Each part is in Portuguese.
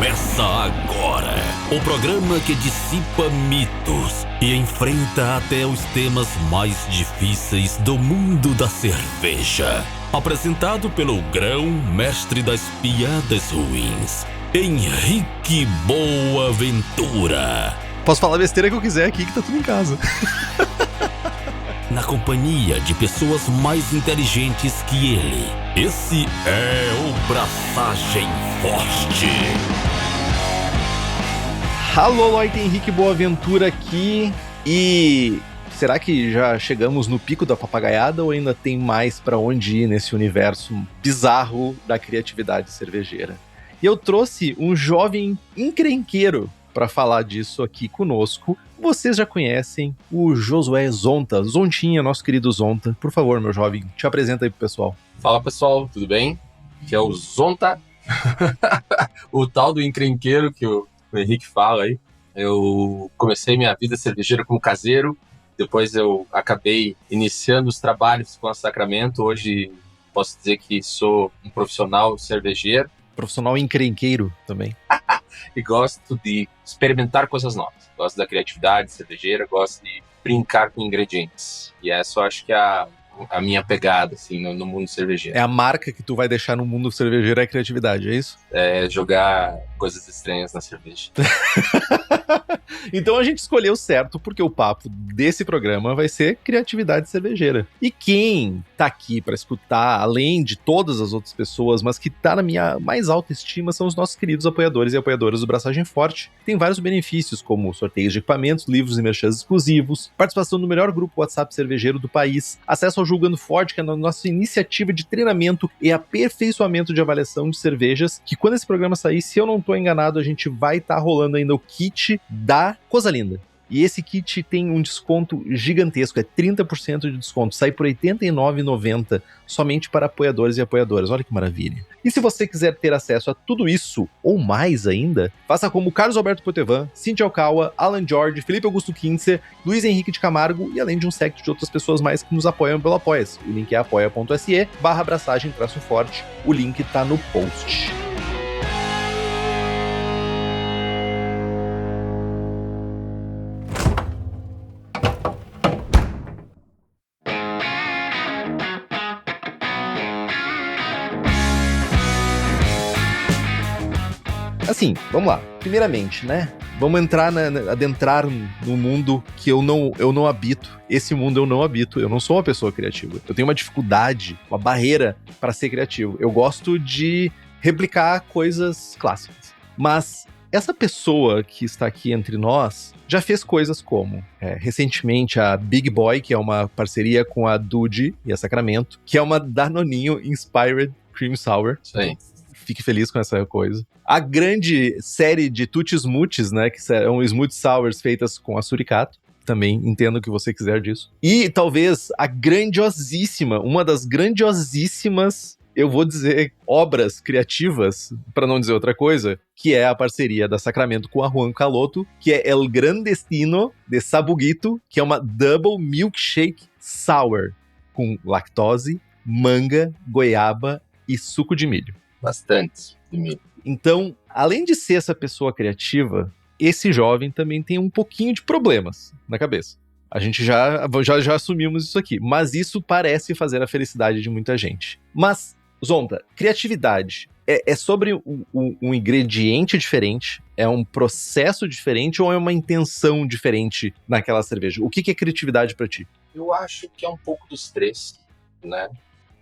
Começa agora o programa que dissipa mitos e enfrenta até os temas mais difíceis do mundo da cerveja. Apresentado pelo grão-mestre das piadas ruins, Henrique Boaventura. Posso falar a besteira que eu quiser aqui, que tá tudo em casa. Na companhia de pessoas mais inteligentes que ele. Esse é o Braçagem Forte. Alô, Leute, Henrique Boaventura aqui. E será que já chegamos no pico da papagaiada ou ainda tem mais pra onde ir nesse universo bizarro da criatividade cervejeira? E eu trouxe um jovem encrenqueiro para falar disso aqui conosco. Vocês já conhecem o Josué Zonta. Zontinha, nosso querido Zonta. Por favor, meu jovem, te apresenta aí pro pessoal. Fala, pessoal, tudo bem? Aqui é o Zonta, o tal do encrenqueiro que o Henrique fala aí. Eu comecei minha vida cervejeira como caseiro, depois eu acabei iniciando os trabalhos com a Sacramento. Hoje posso dizer que sou um profissional cervejeiro. Profissional encrenqueiro também. E gosto de experimentar coisas novas. Gosto da criatividade cervejeira, gosto de brincar com ingredientes. E essa eu acho que é a minha pegada, assim, no mundo cervejeiro. É a marca que tu vai deixar no mundo cervejeiro, é a criatividade, é isso? É jogar coisas estranhas na cerveja. Então a gente escolheu certo, porque o papo desse programa vai ser criatividade cervejeira. E quem tá aqui pra escutar, além de todas as outras pessoas, mas que tá na minha mais alta estima, são os nossos queridos apoiadores e apoiadoras do Braçagem Forte. Tem vários benefícios, como sorteios de equipamentos, livros e merchans exclusivos, participação no melhor grupo WhatsApp cervejeiro do país, acesso ao Julgando Forte, que é a nossa iniciativa de treinamento e aperfeiçoamento de avaliação de cervejas, que quando esse programa sair, se eu não tô enganado, a gente vai estar rolando ainda o kit da Coisa Linda. E esse kit tem um desconto gigantesco, é 30% de desconto, sai por R$ 89,90 somente para apoiadores e apoiadoras. Olha que maravilha. E se você quiser ter acesso a tudo isso, ou mais ainda, faça como Carlos Alberto Potevan, Cintia Alcaua, Alan George, Felipe Augusto Kintzer, Luiz Henrique de Camargo e além de um séquito de outras pessoas mais que nos apoiam pelo Apoia-se. O link é apoia.se/abraçagem-forte. O link tá no post. Assim, vamos lá. Primeiramente, né? Vamos adentrar no mundo que eu não habito. Esse mundo eu não habito. Eu não sou uma pessoa criativa. Eu tenho uma dificuldade, uma barreira para ser criativo. Eu gosto de replicar coisas clássicas. Mas essa pessoa que está aqui entre nós já fez coisas como, recentemente, a Big Boy, que é uma parceria com a Dude e a Sacramento, que é uma Danoninho Inspired Cream Sour. Isso aí. Fique feliz com essa coisa. A grande série de Tutti Smoothies, né, que são smoothie sours feitas com a Suricato. Também entendo o que você quiser disso. E talvez uma das grandiosíssimas, eu vou dizer, obras criativas, para não dizer outra coisa, que é a parceria da Sacramento com a Juan Caloto, que é El Gran Destino de Sabuguito, que é uma Double Milkshake Sour, com lactose, manga, goiaba e suco de milho. Bastante de milho. Então, além de ser essa pessoa criativa, esse jovem também tem um pouquinho de problemas na cabeça. A gente já assumimos isso aqui, mas isso parece fazer a felicidade de muita gente. Mas, Zonta, criatividade é sobre um ingrediente diferente, é um processo diferente ou é uma intenção diferente naquela cerveja? O que é criatividade pra ti? Eu acho que é um pouco dos três, né?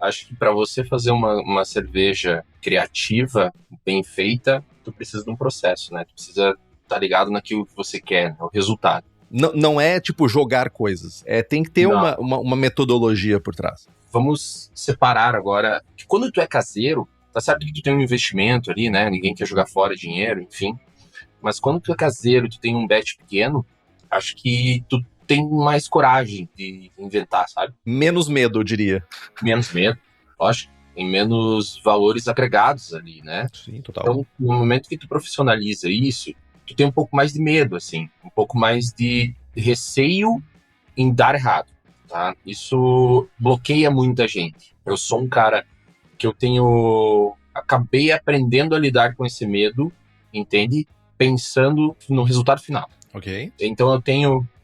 Acho que para você fazer uma cerveja criativa, bem feita, tu precisa de um processo, né? Tu precisa estar ligado naquilo que você quer, o resultado. Não é tipo jogar coisas, tem que ter uma metodologia por trás. Vamos separar agora, que quando tu é caseiro, tá certo que tu tem um investimento ali, né? Ninguém quer jogar fora dinheiro, enfim. Mas quando tu é caseiro, tu tem um batch pequeno, acho que tu tem mais coragem de inventar, sabe? Menos medo, eu diria. Menos medo, lógico. Tem menos valores agregados ali, né? Sim, total. Então, no momento que tu profissionaliza isso, tu tem um pouco mais de medo, assim. Um pouco mais de receio em dar errado, tá? Isso bloqueia muita gente. Eu sou um cara que acabei aprendendo a lidar com esse medo entende? Pensando no resultado final. Ok. Então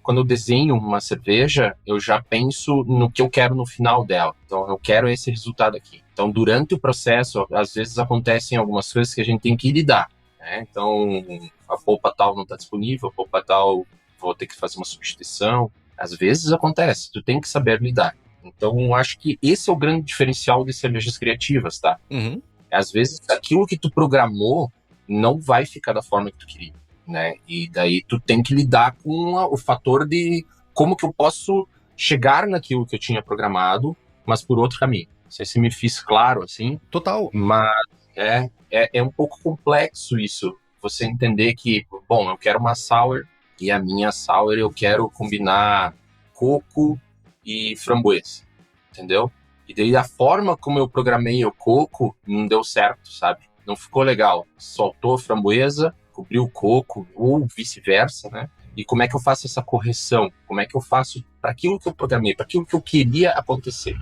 quando eu desenho uma cerveja, eu já penso no que eu quero no final dela. Então eu quero esse resultado aqui. Então durante o processo, às vezes acontecem algumas coisas que a gente tem que lidar, né? Então a polpa tal não está disponível, a polpa tal vou ter que fazer uma substituição. Às vezes acontece, tu tem que saber lidar. Então eu acho que esse é o grande diferencial de cervejas criativas, tá? Uhum. Às vezes aquilo que tu programou não vai ficar da forma que tu queria, né? E daí tu tem que lidar com o fator de como que eu posso chegar naquilo que eu tinha programado, mas por outro caminho. Não sei se me fiz claro, assim. Total. Mas é um pouco complexo isso. Você entender que, bom, eu quero uma sour, e a minha sour eu quero combinar coco e framboesa, entendeu? E daí a forma como eu programei o coco não deu certo, sabe? Não ficou legal. Soltou a framboesa, cobriu o coco, ou vice-versa, né? E como é que eu faço essa correção? Como é que eu faço para aquilo que eu programei, para aquilo que eu queria acontecer?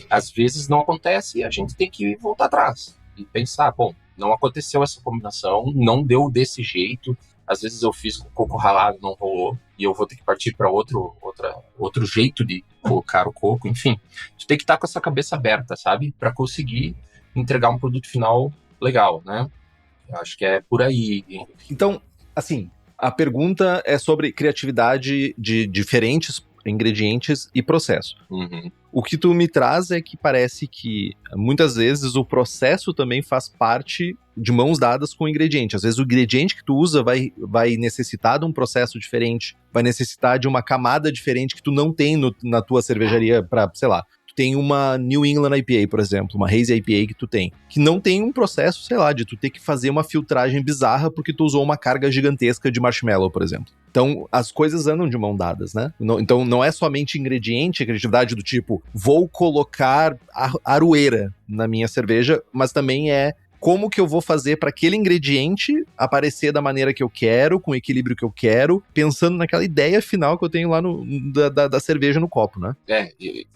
Às vezes não acontece e a gente tem que voltar atrás e pensar, bom, não aconteceu essa combinação, não deu desse jeito. Às vezes eu fiz com coco ralado, não rolou, e eu vou ter que partir para outro jeito de colocar o coco. Enfim, tu tem que estar com essa cabeça aberta, sabe? Para conseguir entregar um produto final legal, né? Eu acho que é por aí. Então, assim, a pergunta é sobre criatividade de diferentes ingredientes e processo. Uhum. O que tu me traz é que parece que muitas vezes o processo também faz parte de mãos dadas com o ingrediente. Às vezes o ingrediente que tu usa vai necessitar de um processo diferente, vai necessitar de uma camada diferente que tu não tem na tua cervejaria para, sei lá, tem uma New England IPA, por exemplo, uma Hazy IPA que tu tem, que não tem um processo, sei lá, de tu ter que fazer uma filtragem bizarra porque tu usou uma carga gigantesca de marshmallow, por exemplo. Então, as coisas andam de mão dadas, né? Então, não é somente ingrediente, a criatividade do tipo, vou colocar aroeira na minha cerveja, mas também é como que eu vou fazer para aquele ingrediente aparecer da maneira que eu quero, com o equilíbrio que eu quero, pensando naquela ideia final que eu tenho lá da cerveja no copo, né?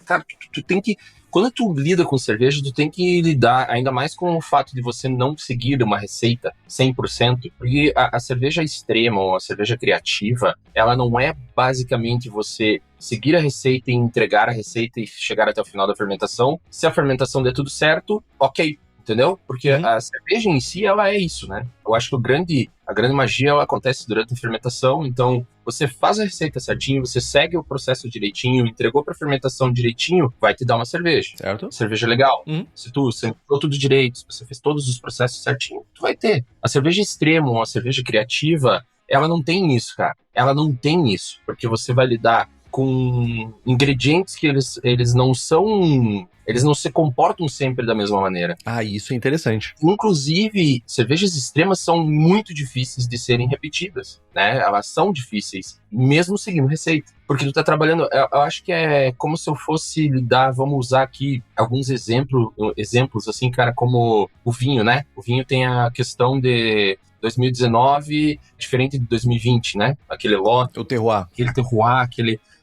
Cara, tu tem que... Quando tu lida com cerveja, tu tem que lidar ainda mais com o fato de você não seguir uma receita 100%, porque a cerveja extrema ou a cerveja criativa, ela não é basicamente você seguir a receita e entregar a receita e chegar até o final da fermentação. Se a fermentação der tudo certo, ok. Entendeu? Porque a cerveja em si, ela é isso, né? Eu acho que a grande magia, ela acontece durante a fermentação. Então, você faz a receita certinho, você segue o processo direitinho, entregou pra fermentação direitinho, vai te dar uma cerveja. Certo. Cerveja legal. Se tu sentou tudo direito, se você fez todos os processos certinho, tu vai ter. A cerveja extrema ou a cerveja criativa, ela não tem isso, cara. Ela não tem isso. Porque você vai lidar com ingredientes que eles não se comportam sempre da mesma maneira. Ah, isso é interessante. Inclusive, cervejas extremas são muito difíceis de serem repetidas, né? Elas são difíceis, mesmo seguindo receita. Porque tu tá trabalhando, eu acho que é como se eu fosse lidar, vamos usar aqui alguns exemplos assim, cara, como o vinho, né? O vinho tem a questão de 2019 diferente de 2020, né? Aquele lote, o terroir,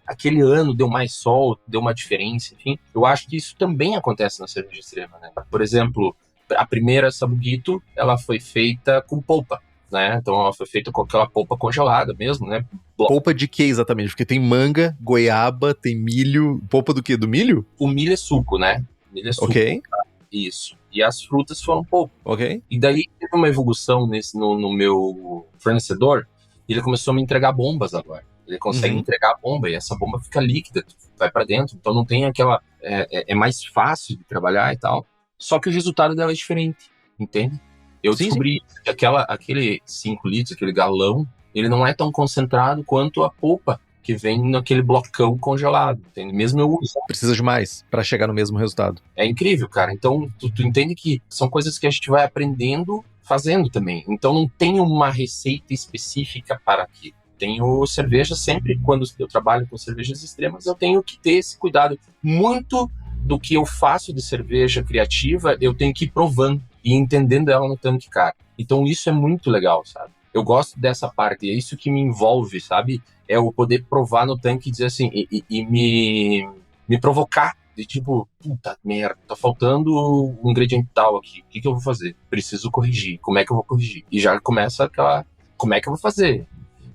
aquele ano deu mais sol, deu uma diferença, enfim. Eu acho que isso também acontece na cerveja extrema, né? Por exemplo, a primeira Sabuguito, ela foi feita com polpa, né? Então ela foi feita com aquela polpa congelada mesmo, né? Polpa de que exatamente? Porque tem manga, goiaba, tem milho. Polpa do quê? Do milho? O milho é suco, né? Milho é suco. Ok. Isso. E as frutas foram polpa. Ok. E daí teve uma evolução no meu fornecedor, e ele começou a me entregar bombas agora. Ele consegue entregar a bomba e essa bomba fica líquida, vai pra dentro. Então não tem aquela... É mais fácil de trabalhar e tal. Só que o resultado dela é diferente, entende? Eu descobri que aquele 5 litros, aquele galão, ele não é tão concentrado quanto a polpa que vem naquele blocão congelado, entende? Mesmo eu uso. Precisa de mais pra chegar no mesmo resultado. É incrível, cara. Então tu entende que são coisas que a gente vai aprendendo fazendo também. Então não tem uma receita específica para aquilo. Tenho cerveja sempre, quando eu trabalho com cervejas extremas, eu tenho que ter esse cuidado. Muito do que eu faço de cerveja criativa, eu tenho que ir provando e entendendo ela no tanque, cara. Então isso é muito legal, sabe? Eu gosto dessa parte, é isso que me envolve, sabe? É o poder provar no tanque e dizer assim, e me provocar De tipo, puta merda, tá faltando um ingrediente tal aqui. O que eu vou fazer? Preciso corrigir. Como é que eu vou corrigir? E já começa aquela, como é que eu vou fazer?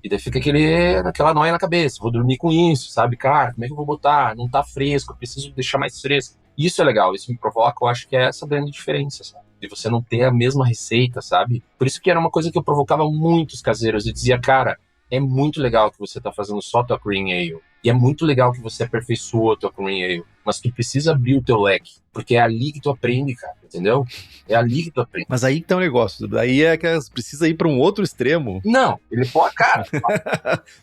E daí fica aquela noia na cabeça. Vou dormir com isso, sabe? Cara, como é que eu vou botar? Não tá fresco, eu preciso deixar mais fresco. Isso é legal, isso me provoca, eu acho que é essa grande diferença, sabe? De você não ter a mesma receita, sabe? Por isso que era uma coisa que eu provocava muitos caseiros. Eu dizia, cara, é muito legal que você tá fazendo só tua Cream Ale. E é muito legal que você aperfeiçoou a tua Cream Ale. Mas tu precisa abrir o teu leque. Porque é ali que tu aprende, cara. Entendeu? É ali que tu aprende. Mas aí que tá um negócio. Daí é que precisa ir pra um outro extremo. Não, ele pode, cara.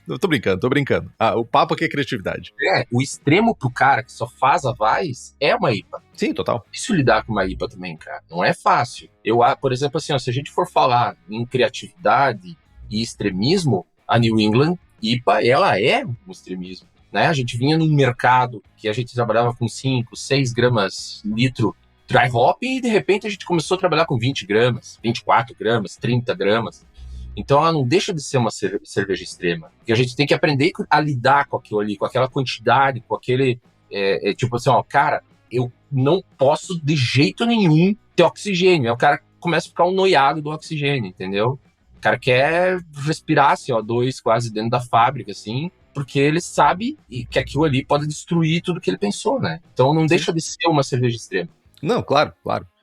Não, tô brincando. Ah, o papo aqui é criatividade. O extremo pro cara que só faz a Weiss é uma IPA. Sim, total. Difícil lidar com uma IPA também, cara. Não é fácil. Por exemplo, assim, ó, se a gente for falar em criatividade e extremismo, a New England IPA, ela é um extremismo, né? A gente vinha num mercado que a gente trabalhava com 5, 6 gramas litro dry hop e de repente a gente começou a trabalhar com 20 gramas, 24 gramas, 30 gramas. Então ela não deixa de ser uma cerveja extrema. Porque a gente tem que aprender a lidar com aquilo ali, com aquela quantidade, com aquele... tipo assim, ó, cara, eu não posso de jeito nenhum ter oxigênio. Aí o cara começa a ficar um noiado do oxigênio, entendeu? O cara quer respirar CO2 quase dentro da fábrica, assim, porque ele sabe que aquilo ali pode destruir tudo que ele pensou, né? Então não deixa de ser uma cerveja extrema. Não, claro.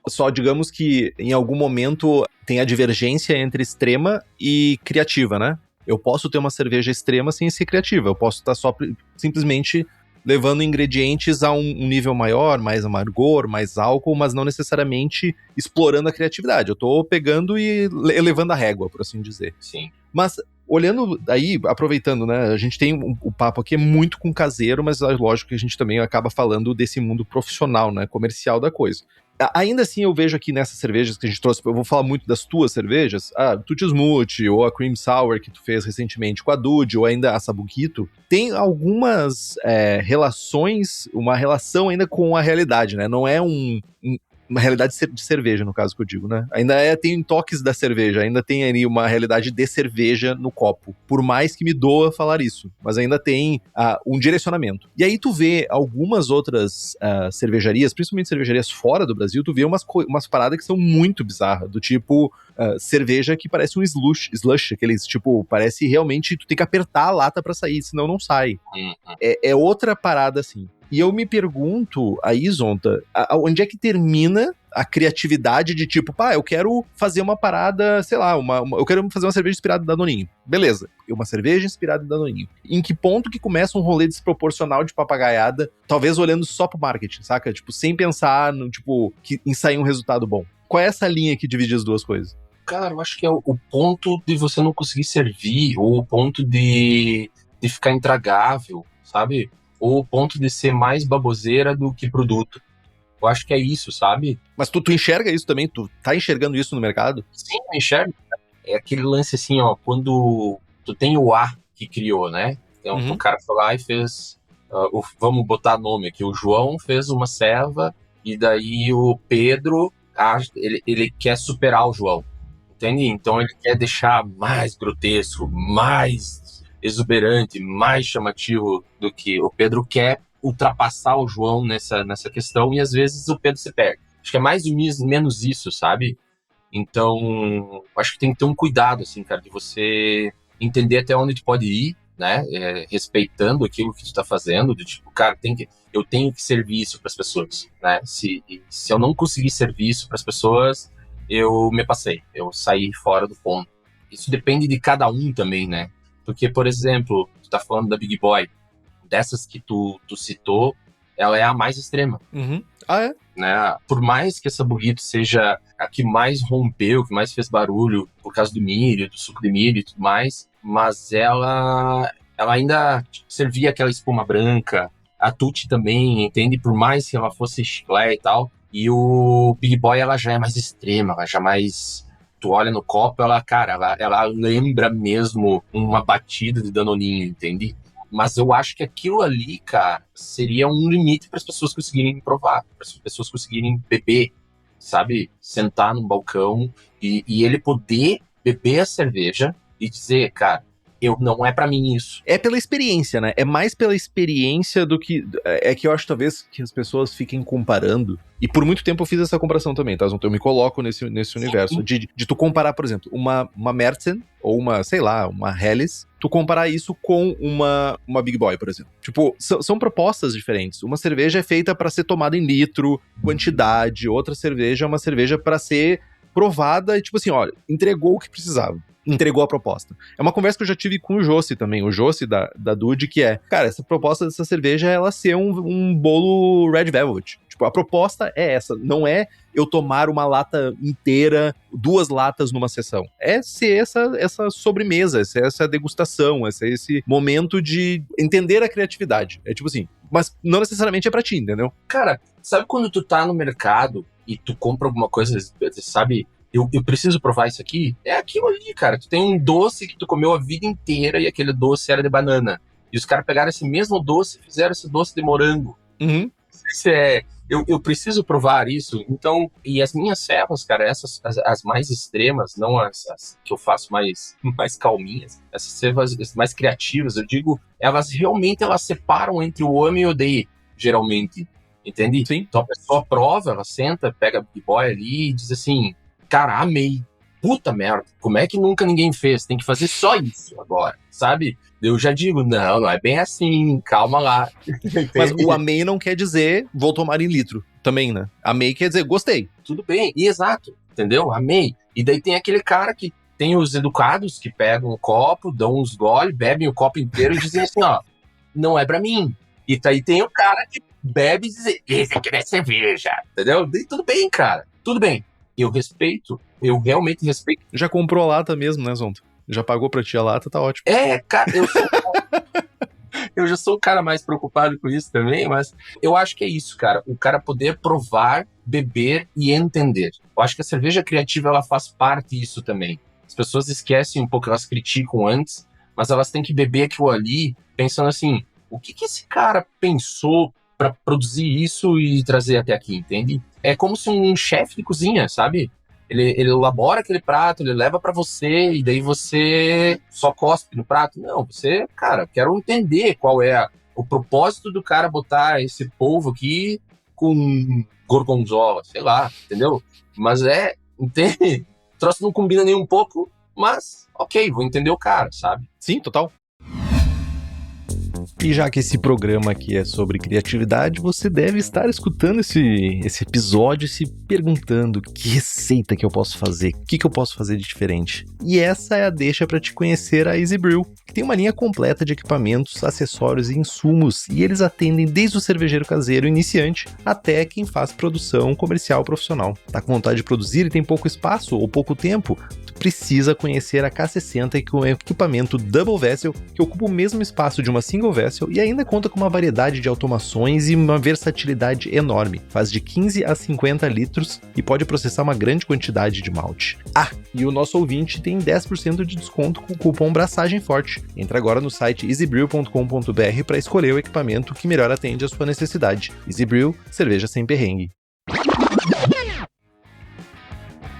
Só digamos que em algum momento tem a divergência entre extrema e criativa, né? Eu posso ter uma cerveja extrema sem ser criativa. Eu posso estar só simplesmente levando ingredientes a um nível maior, mais amargor, mais álcool, mas não necessariamente explorando a criatividade. Eu tô pegando e elevando a régua, por assim dizer. Sim. Mas olhando aí, aproveitando, né, a gente tem o papo aqui é muito com caseiro, mas lógico que a gente também acaba falando desse mundo profissional, né, comercial da coisa. Ainda assim, eu vejo aqui nessas cervejas que a gente trouxe, eu vou falar muito das tuas cervejas, a Tutti Smoothie ou a Cream Sour que tu fez recentemente com a Dude, ou ainda a Sabuquito, tem algumas relações, uma relação ainda com a realidade, né? Não é uma realidade de cerveja, no caso que eu digo, né? Ainda tem toques da cerveja, ainda tem ali uma realidade de cerveja no copo. Por mais que me doa falar isso, mas ainda tem um direcionamento. E aí tu vê algumas outras cervejarias, principalmente cervejarias fora do Brasil, tu vê umas paradas que são muito bizarras, do tipo cerveja que parece um slush, aqueles tipo, parece realmente tu tem que apertar a lata pra sair, senão não sai. É outra parada assim. E eu me pergunto, aí, Zonta, onde é que termina a criatividade de tipo, eu quero fazer uma parada, sei lá, eu quero fazer uma cerveja inspirada em Danoninho. Beleza, uma cerveja inspirada em Danoninho. Em que ponto que começa um rolê desproporcional de papagaiada, talvez olhando só pro marketing, saca? Tipo, sem pensar no, tipo, em sair um resultado bom. Qual é essa linha que divide as duas coisas? Cara, eu acho que é o ponto de você não conseguir servir, ou o ponto de ficar intragável, sabe? Ou o ponto de ser mais baboseira do que produto. Eu acho que é isso, sabe? Mas tu enxerga isso também? Tu tá enxergando isso no mercado? Sim, eu enxergo. É aquele lance assim, ó, quando tu tem o A que criou, né? Então o cara foi lá e fez, vamos botar nome aqui, o João fez uma serva e daí o Pedro, ele quer superar o João, entende? Então ele quer deixar mais grotesco, mais exuberante, mais chamativo do que o Pedro quer ultrapassar o João nessa questão e às vezes o Pedro se perde. Acho que é mais ou menos isso, sabe? Então, acho que tem que ter um cuidado, assim, cara, de você entender até onde tu pode ir, né? Respeitando aquilo que tu tá fazendo, de tipo, cara, eu tenho que servir isso pras pessoas, né? Se eu não conseguir servir isso pras pessoas, eu me passei, eu saí fora do ponto. Isso depende de cada um também, né? Porque, por exemplo, tu tá falando da Big Boy, dessas que tu citou, ela é a mais extrema. Ah, é? Né? Por mais que essa burrito seja a que mais rompeu, que mais fez barulho por causa do milho, do suco de milho e tudo mais, mas ela ainda servia aquela espuma branca, a Tutti também, entende? Por mais que ela fosse chiclete e tal, e o Big Boy ela já é mais extrema, ela já mais... Tu olha no copo, ela lembra mesmo uma batida de Danoninho, entende? Mas eu acho que aquilo ali, cara, seria um limite para as pessoas conseguirem provar, para as pessoas conseguirem beber, sabe? Sentar num balcão e ele poder beber a cerveja e dizer, cara, não é pra mim isso. É pela experiência, né? É mais pela experiência do que... É que eu acho, talvez, que as pessoas fiquem comparando. E por muito tempo eu fiz essa comparação também, tá? Eu me coloco nesse universo. De tu comparar, por exemplo, uma Märzen ou uma, sei lá, uma Helles, tu comparar isso com uma Big Boy, por exemplo. Tipo, são propostas diferentes. Uma cerveja é feita pra ser tomada em litro, quantidade. Outra cerveja é uma cerveja pra ser provada e, tipo assim, olha, entregou o que precisava. Entregou a proposta. É uma conversa que eu já tive com o Jossi também, o Jossi da Dude, que é, cara, essa proposta dessa cerveja é ela ser um bolo Red Velvet. Tipo, a proposta é essa, não é eu tomar uma lata inteira, 2 latas numa sessão. É ser essa sobremesa, essa degustação, esse momento de entender a criatividade. É tipo assim, mas não necessariamente é pra ti, entendeu? Cara, sabe quando tu tá no mercado e tu compra alguma coisa, sabe... Eu preciso provar isso aqui? É aquilo ali, cara. Tu tem um doce que tu comeu a vida inteira e aquele doce era de banana. E os caras pegaram esse mesmo doce e fizeram esse doce de morango. Uhum. Eu preciso provar isso. Então, e as minhas servas, cara, essas as mais extremas, não as que eu faço mais calminhas, essas servas mais criativas, eu digo, elas separam entre o ame e o odeie, geralmente. Entende? Sim. Então a pessoa prova, ela senta, pega a Big Boy ali e diz assim... Cara, amei. Puta merda, como é que nunca ninguém fez? Tem que fazer só isso agora, sabe? Eu já digo, não é bem assim, calma lá. Mas o amei não quer dizer vou tomar em litro também, né? Amei quer dizer gostei. Tudo bem, e exato, entendeu? Amei. E daí tem aquele cara que tem os educados que pegam o copo, dão uns gole, bebem o copo inteiro e dizem assim, ó, não é pra mim. E daí tem o cara que bebe e diz, esse aqui é cerveja, entendeu? E tudo bem, cara, tudo bem. Eu respeito, eu realmente respeito. Já comprou a lata mesmo, né, Zonta? Já pagou pra ti a lata, tá ótimo. É, cara, eu já sou um cara mais preocupado com isso também, mas eu acho que é isso, cara. O cara poder provar, beber e entender. Eu acho que a cerveja criativa, ela faz parte disso também. As pessoas esquecem um pouco, elas criticam antes, mas elas têm que beber aquilo ali, pensando assim, o que esse cara pensou pra produzir isso e trazer até aqui, entende? É como se um chefe de cozinha, sabe? Ele elabora aquele prato, ele leva pra você e daí você só cospe no prato. Não, você, cara, quero entender qual é o propósito do cara botar esse polvo aqui com gorgonzola, sei lá, entendeu? Mas entende? O troço não combina nem um pouco, mas ok, vou entender o cara, sabe? Sim, total. E já que esse programa aqui é sobre criatividade, você deve estar escutando esse episódio e se perguntando que receita que eu posso fazer, o que eu posso fazer de diferente. E essa é a deixa para te conhecer a Easy Brew, que tem uma linha completa de equipamentos, acessórios e insumos, e eles atendem desde o cervejeiro caseiro iniciante até quem faz produção comercial profissional. Tá com vontade de produzir e tem pouco espaço ou pouco tempo? Tu precisa conhecer a K60, que é um equipamento Double Vessel que ocupa o mesmo espaço de uma Single Vessel e ainda conta com uma variedade de automações e uma versatilidade enorme. Faz de 15 a 50 litros e pode processar uma grande quantidade de malte. Ah, e o nosso ouvinte tem 10% de desconto com o cupom Braçagem Forte. Entra agora no site easybrew.com.br para escolher o equipamento que melhor atende à sua necessidade. Easy Brew, cerveja sem perrengue.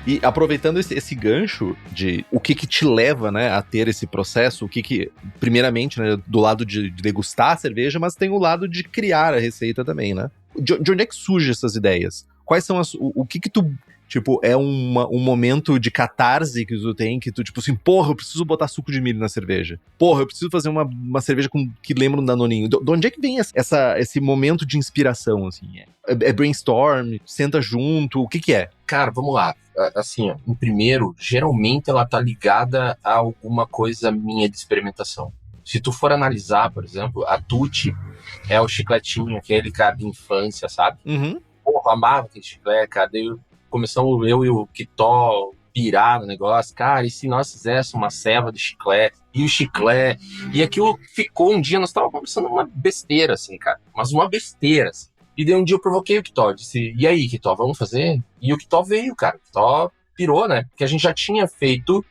E aproveitando esse gancho de o que te leva, né, a ter esse processo, o que primeiramente, né, do lado de degustar a cerveja, mas tem o lado de criar a receita também, né? De onde é que surgem essas ideias? Quais são o que tu, tipo, é um momento de catarse que tu tem, que tu, tipo assim, porra, eu preciso botar suco de milho na cerveja. Porra, eu preciso fazer uma cerveja que lembra um danoninho. De onde é que vem esse momento de inspiração, assim? É brainstorm? Senta junto? O que é? Cara, vamos lá. Assim, ó, em primeiro, geralmente ela tá ligada a alguma coisa minha de experimentação. Se tu for analisar, por exemplo, a Tutti é o chicletinho, aquele cara de infância, sabe? Uhum. Porra, amava aquele chiclete, cara. Daí começamos eu e o Kitó pirar no negócio. Cara, e se nós fizéssemos uma ceva de chiclete? E o chiclete? E aquilo ficou um dia, nós estávamos conversando uma besteira, assim, cara. Mas uma besteira, assim. E daí um dia eu provoquei o Kitó, disse, e aí, Kitó, vamos fazer? E o Kitó veio, cara. O Kitó pirou, né? Porque a gente já tinha feito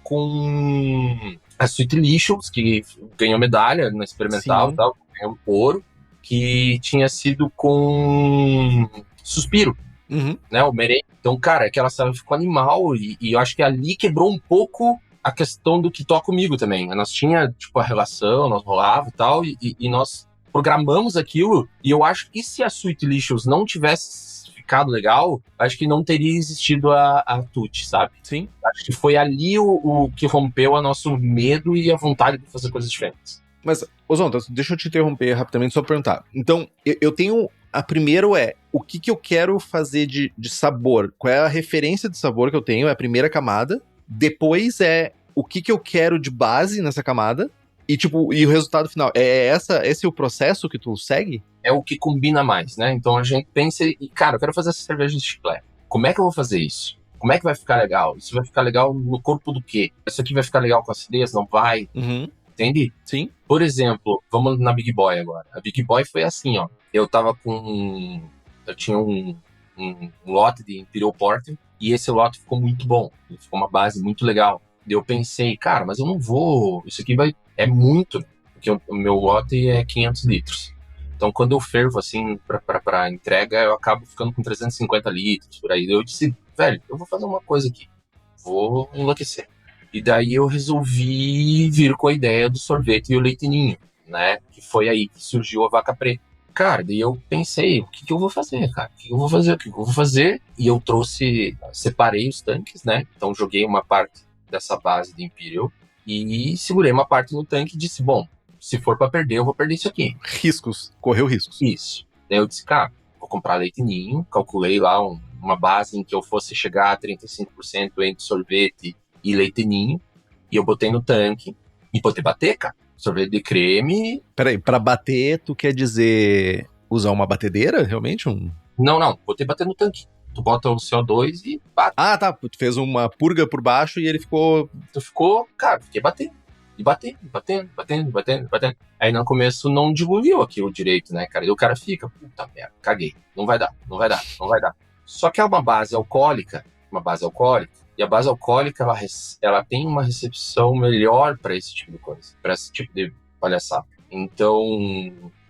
com a Sweet Licious, que ganhou medalha na experimental e tal, ganhou ouro, que tinha sido com Suspiro, uhum, né? O merengue. Então, cara, aquela ceva ficou animal e eu acho que ali quebrou um pouco a questão do que toca comigo também. Nós tinha, tipo, a relação, nós rolava e tal, e nós programamos aquilo, e eu acho que se a Sweet Licious não tivesse ficado legal, acho que não teria existido a Tutti, sabe? Sim. Acho que foi ali o que rompeu o nosso medo e a vontade de fazer coisas diferentes. Mas, Zonta, deixa eu te interromper rapidamente só pra perguntar. Então, eu tenho... A primeiro é, o que eu quero fazer de sabor? Qual é a referência de sabor que eu tenho? É a primeira camada. Depois é, o que eu quero de base nessa camada? E, tipo, e o resultado final? Esse é o processo que tu segue? É o que combina mais, né? Então a gente pensa e, cara, eu quero fazer essa cerveja de chiclete. Como é que eu vou fazer isso? Como é que vai ficar legal? Isso vai ficar legal no corpo do quê? Isso aqui vai ficar legal com acidez? Não vai? Uhum. Entende? Sim. Por exemplo, vamos na Big Boy agora. A Big Boy foi assim, ó. Eu tinha um lote de Imperial Porter e esse lote ficou muito bom. Ele ficou uma base muito legal. Eu pensei, cara, mas eu não vou... Isso aqui é muito, porque o meu lote é 500 litros. Então, quando eu fervo, assim, pra entrega, eu acabo ficando com 350 litros, por aí. Eu disse, velho, eu vou fazer uma coisa aqui. Vou enlouquecer. E daí eu resolvi vir com a ideia do sorvete e o leite ninho, né? Que foi aí que surgiu a vaca preta. Cara, daí eu pensei, o que eu vou fazer, cara? O que eu vou fazer? E eu separei os tanques, né? Então joguei uma parte dessa base de Imperial e segurei uma parte no tanque e disse, bom, se for pra perder, eu vou perder isso aqui. Riscos, correu riscos. Isso. Daí eu disse, cara, vou comprar leite ninho, calculei lá uma base em que eu fosse chegar a 35% entre sorvete e leite ninho, e eu botei no tanque e botei bater, cara. Sorvete de creme. Peraí, pra bater, tu quer dizer usar uma batedeira, realmente? Não, botei bater no tanque. Tu bota o CO2 e bate. Ah, tá, tu fez uma purga por baixo e ele ficou... Fiquei batendo. E batendo. Aí no começo não diluiu aquilo direito, né, cara? E o cara fica, puta merda, caguei. Não vai dar. Só que é uma base alcoólica, e a base alcoólica, ela tem uma recepção melhor para esse tipo de coisa, para esse tipo de palhaçada. Então,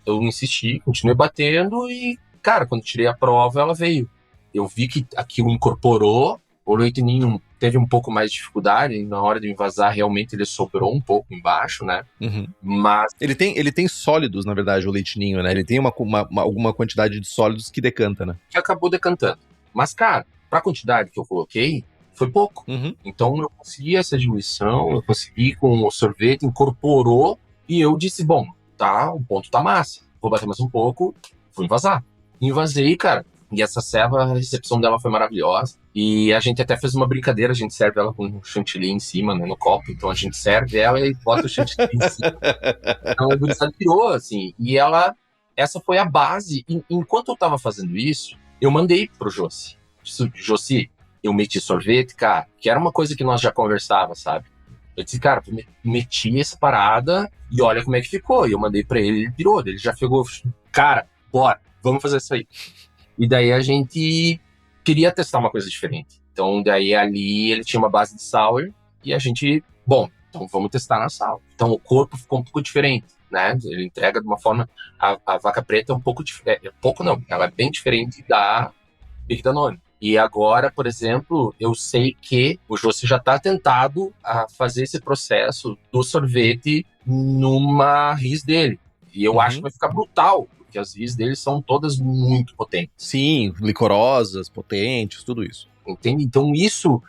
eu insisti, continuei batendo e, cara, quando tirei a prova, ela veio. Eu vi que aquilo incorporou, o leite ninho teve um pouco mais de dificuldade, e na hora de envasar, realmente ele sobrou um pouco embaixo, né? Uhum. Mas... Ele tem sólidos, na verdade, o leite ninho, né? Ele tem alguma quantidade de sólidos que decanta, né? Que acabou decantando. Mas, cara, pra quantidade que eu coloquei, foi pouco. Uhum. Então eu consegui essa diluição, eu consegui com o sorvete, incorporou, e eu disse, bom, tá, o ponto tá massa. Vou bater mais um pouco, fui envasar. Invasei, cara, e essa ceva, a recepção dela foi maravilhosa. E a gente até fez uma brincadeira, a gente serve ela com um chantilly em cima, né, no copo. Então a gente serve ela e bota o chantilly em cima. Então a gurizada pirou, assim. E essa foi a base. E, enquanto eu tava fazendo isso, eu mandei pro Josi. Josi, eu meti sorvete, cara, que era uma coisa que nós já conversava, sabe? Eu disse, cara, eu meti essa parada e olha como é que ficou. E eu mandei pra ele pirou. Ele já pegou, cara, bora, vamos fazer isso aí. E daí a gente queria testar uma coisa diferente. Então, daí ali ele tinha uma base de sour e a gente, bom, então vamos testar na sour. Então o corpo ficou um pouco diferente, né? Ele entrega de uma forma... A vaca preta é um pouco diferente. Pouco não, ela é bem diferente da Big Danone. E agora, por exemplo, eu sei que o Josi já está tentado a fazer esse processo do sorvete numa RIS dele. E eu acho que vai ficar brutal, porque as RIS dele são todas muito potentes. Sim, licorosas, potentes, tudo isso. Entende? Então isso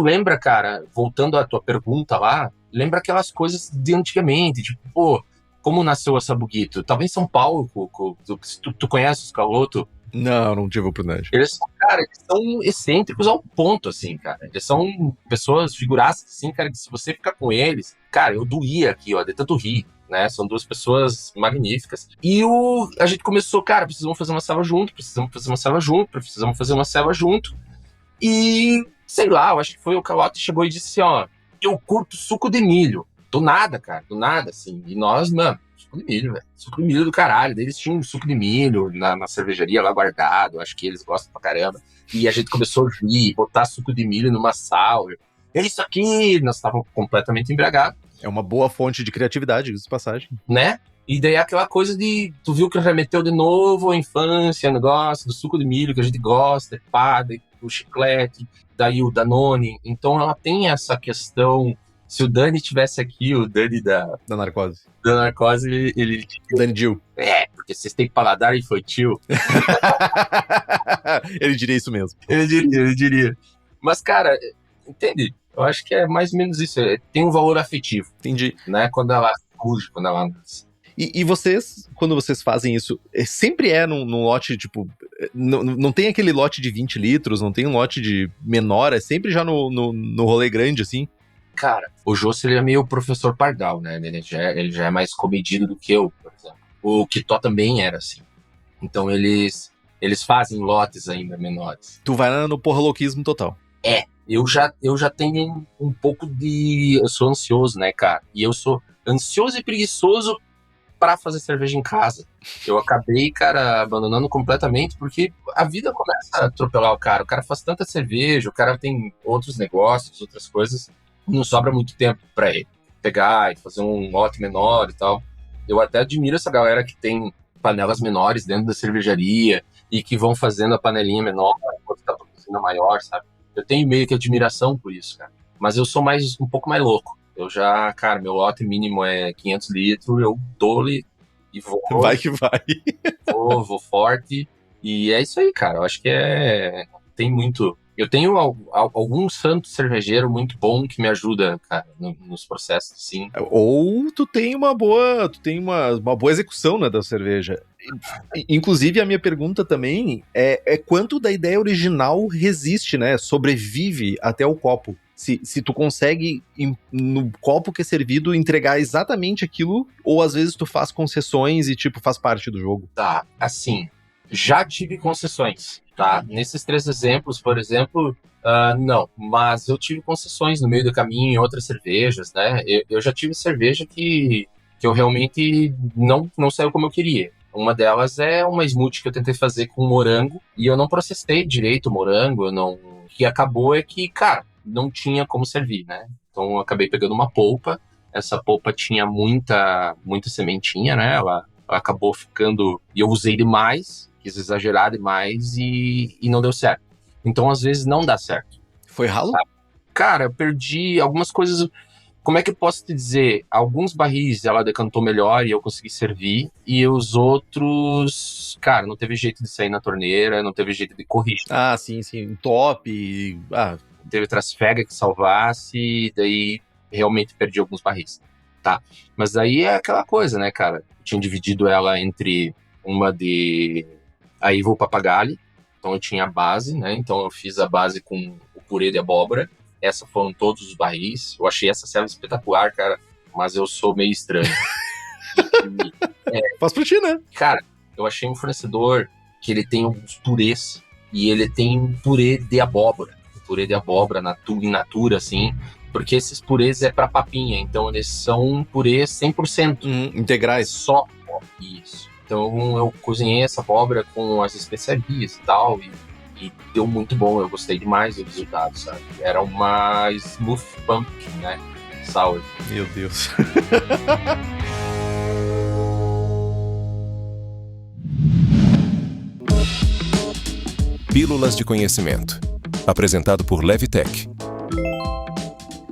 lembra, cara, voltando à tua pergunta lá, lembra aquelas coisas de antigamente, tipo, pô, como nasceu a Sabuguito? Tava em São Paulo, tu conhece os Caloto? Não tive oportunidade. Eles são excêntricos ao ponto, assim, cara. Eles são pessoas, figuraças, assim, cara, que se você ficar com eles... Cara, eu doía aqui, ó, de tanto rir, né? São duas pessoas magníficas. E a gente começou, cara, precisamos fazer uma ceva junto. E, sei lá, eu acho que foi o Calote que chegou e disse assim, ó, eu curto suco de milho. Do nada, cara, assim. E nós, mano, suco de milho, velho. Suco de milho do caralho. Daí eles tinham um suco de milho na cervejaria lá guardado. Acho que eles gostam pra caramba. E a gente começou a rir, botar suco de milho numa sour. É isso aqui! Nós estávamos completamente embriagados. É uma boa fonte de criatividade, de passagem. Né? E daí aquela coisa de... Tu viu que remeteu de novo à infância, o negócio do suco de milho que a gente gosta, pá, daí o chiclete, daí o Danone. Então ela tem essa questão Se o Dani tivesse aqui, o Dani da narcose. Da narcose, ele... Dani Gil. Porque vocês têm paladar infantil. Ele diria isso mesmo. Ele diria. Mas, cara, entende? Eu acho que é mais ou menos isso. Tem um valor afetivo. Entendi. Né? Quando ela surge, quando ela nasce. E vocês, quando vocês fazem isso, sempre num lote, tipo... Não tem aquele lote de 20 litros, não tem um lote de menor, é sempre já no rolê grande, assim? Cara, o Josso, ele é meio professor Pardal, né? Ele já é mais comedido do que eu, por exemplo. O Kitó também era assim. Então eles fazem lotes ainda menores. Tu vai no porra-louquismo total. Eu já tenho um pouco de... Eu sou ansioso, né, cara? E eu sou ansioso e preguiçoso pra fazer cerveja em casa. Eu acabei, cara, abandonando completamente, porque a vida começa a atropelar o cara. O cara faz tanta cerveja, o cara tem outros negócios, outras coisas. Não sobra muito tempo pra ele pegar e fazer um lote menor e tal. Eu até admiro essa galera que tem panelas menores dentro da cervejaria e que vão fazendo a panelinha menor enquanto tá produzindo a maior, sabe? Eu tenho meio que admiração por isso, cara. Mas eu sou um pouco mais louco. Eu já, cara, meu lote mínimo é 500 litros, eu dou-lhe e vou. Vai que vai. Vou forte. E é isso aí, cara. Eu acho que tem muito... Eu tenho algum santo cervejeiro muito bom que me ajuda, cara, nos processos, sim. Ou tu tem uma boa execução, né, da cerveja. Inclusive, a minha pergunta também é quanto da ideia original resiste, né, sobrevive até o copo. Se tu consegue, no copo que é servido, entregar exatamente aquilo, ou às vezes tu faz concessões e, tipo, faz parte do jogo. Tá, assim, já tive concessões, tá? Nesses 3 exemplos, por exemplo, não. Mas eu tive concessões no meio do caminho em outras cervejas, né? Eu já tive cerveja que eu realmente não saiu como eu queria. Uma delas é uma smoothie que eu tentei fazer com morango, e eu não processei direito o morango, O que acabou é que, cara, não tinha como servir, né? Então eu acabei pegando uma polpa. Essa polpa tinha muita sementinha, né? Ela acabou ficando... E eu usei demais, quis exagerar demais e não deu certo. Então, às vezes, não dá certo. Foi ralo? Sabe? Cara, eu perdi algumas coisas... Como é que eu posso te dizer? Alguns barris ela decantou melhor e eu consegui servir. E os outros... Cara, não teve jeito de sair na torneira, não teve jeito de corrigir. Ah, sim. Top. Teve trasfega que salvasse, daí realmente perdi alguns barris. Tá. Mas aí é aquela coisa, né, cara? Eu tinha dividido ela entre uma de a Evil Papagalli, então eu tinha a base, né? Então eu fiz a base com o purê de abóbora. Essas foram todos os barris. Eu achei essa serva espetacular, cara, mas eu sou meio estranho. Faz pra ti, né? Cara, eu achei um fornecedor que ele tem uns purês e ele tem um purê de abóbora. Purê de abóbora in natura, assim, porque esses purês é pra papinha, então eles são purês 100%. Integrais. Só isso. Então eu cozinhei essa abóbora com as especiarias e tal, e deu muito bom, eu gostei demais do resultado, sabe? Era uma smooth pumpkin, né? Sour. Meu Deus. Pílulas de Conhecimento. Apresentado por Levitec.